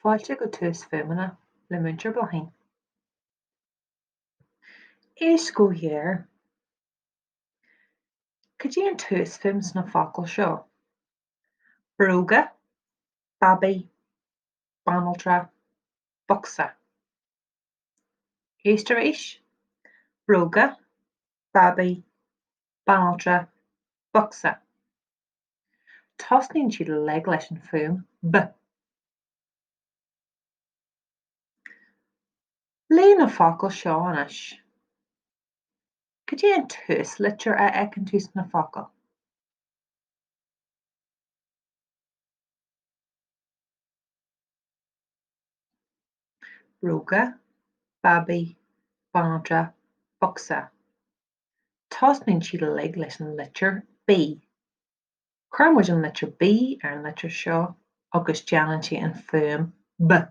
Fáilte go túsfhuaimne le muintir bláthain. Is go dhear, go dtí an túsfhuaim sna focail seo. Bróga, babaí, banáltra, boxa. Éis tar éis? Bróga, babaí, banáltra, boxa. Tosnaíonn siad le leis an fuaim B. Léi na focail seo anois. Go dtí an tús litir a ag an tús na focail. Bróga, babaí, banáltra, boxa. Tosnaíonn siad le leis an litir B. Chuir an litir B ar an litir seo agus deanann sé an fuaim B.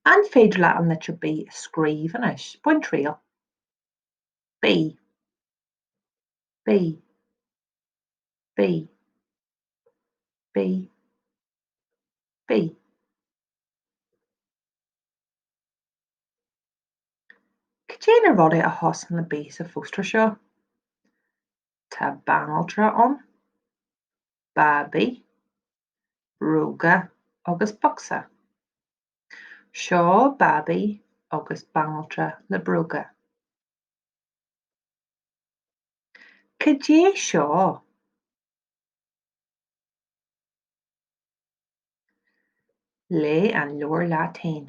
An féidir le an litir B a scríobh anois, buin triail. B. B. B. B. B. Go dté na rudaí a thosaigh na B sa fóstar seo? Tá banáltra ann, babaí, bróga agus boxa. Seo babaí agus banáltra le bróga. Go dté seo? Lé an leor leat féin.